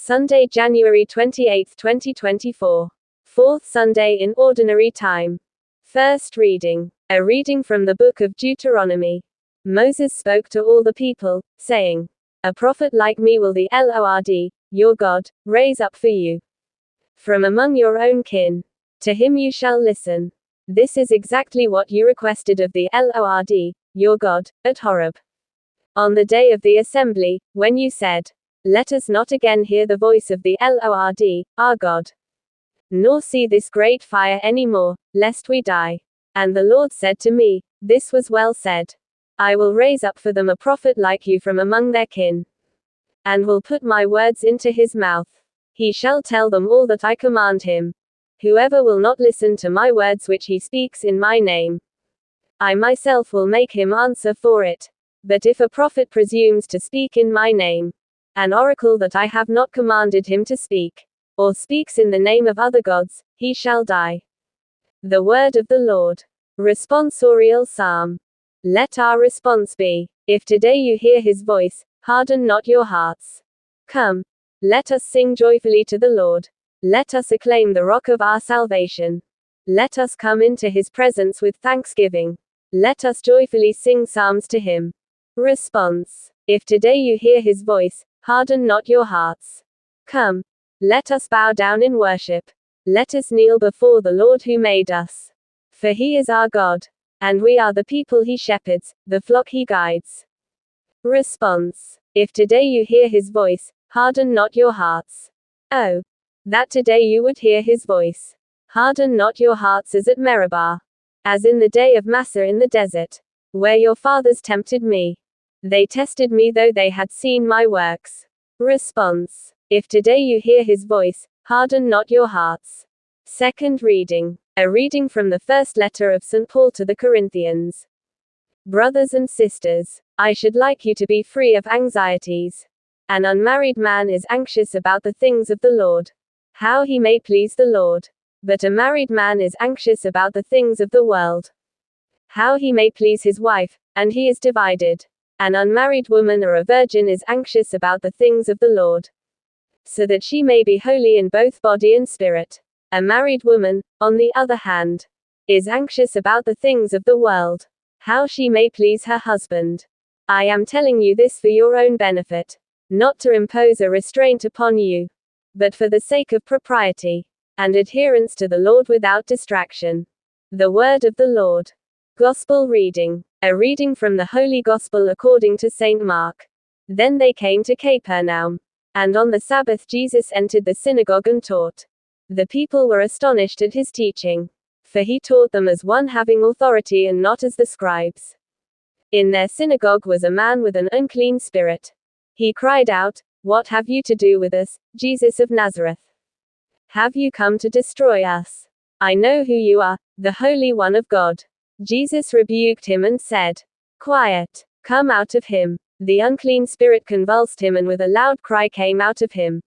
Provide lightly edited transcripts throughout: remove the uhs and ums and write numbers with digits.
Sunday, January 28, 2024. Fourth Sunday in Ordinary Time. First reading. A reading from the book of Deuteronomy. Moses spoke to all the people, saying, "A prophet like me will the Lord, your God, raise up for you. From among your own kin. To him you shall listen. This is exactly what you requested of the Lord, your God, at Horeb. On the day of the assembly, when you said, 'Let us not again hear the voice of the Lord, our God, nor see this great fire any more, lest we die.' And the Lord said to me, 'This was well said. I will raise up for them a prophet like you from among their kin, and will put my words into his mouth. He shall tell them all that I command him. Whoever will not listen to my words which he speaks in my name, I myself will make him answer for it. But if a prophet presumes to speak in my name, an oracle that I have not commanded him to speak, or speaks in the name of other gods, he shall die.'" The word of the Lord. Responsorial Psalm. Let our response be, "If today you hear his voice, harden not your hearts. Come, let us sing joyfully to the Lord. Let us acclaim the rock of our salvation. Let us come into his presence with thanksgiving. Let us joyfully sing psalms to him." Response. If today you hear his voice, harden not your hearts. Come, let us bow down in worship. Let us kneel before the Lord who made us. For he is our God, and we are the people he shepherds, the flock he guides. Response. If today you hear his voice, harden not your hearts. Oh, that today you would hear his voice. Harden not your hearts as at Meribah, as in the day of Massah in the desert, where your fathers tempted me. They tested me though they had seen my works. Response. If today you hear his voice, harden not your hearts. Second reading. A reading from the first letter of St. Paul to the Corinthians. Brothers and sisters, I should like you to be free of anxieties. An unmarried man is anxious about the things of the Lord, how he may please the Lord. But a married man is anxious about the things of the world, how he may please his wife, and he is divided. An unmarried woman or a virgin is anxious about the things of the Lord, so that she may be holy in both body and spirit. A married woman, on the other hand, is anxious about the things of the world, how she may please her husband. I am telling you this for your own benefit, not to impose a restraint upon you, but for the sake of propriety and adherence to the Lord without distraction. The word of the Lord. Gospel reading. A reading from the Holy Gospel according to St. Mark. Then they came to Capernaum, and on the Sabbath Jesus entered the synagogue and taught. The people were astonished at his teaching, for he taught them as one having authority and not as the scribes. In their synagogue was a man with an unclean spirit. He cried out, "What have you to do with us, Jesus of Nazareth? Have you come to destroy us? I know who you are, the Holy One of God." Jesus rebuked him and said, "Quiet, come out of him." The unclean spirit convulsed him and with a loud cry came out of him.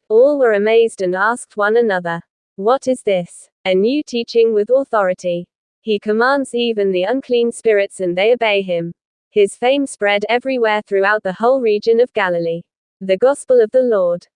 All were amazed and asked one another, "What is this? A new teaching with authority. He commands even the unclean spirits and they obey him." His fame spread everywhere throughout the whole region of Galilee. The Gospel of the Lord.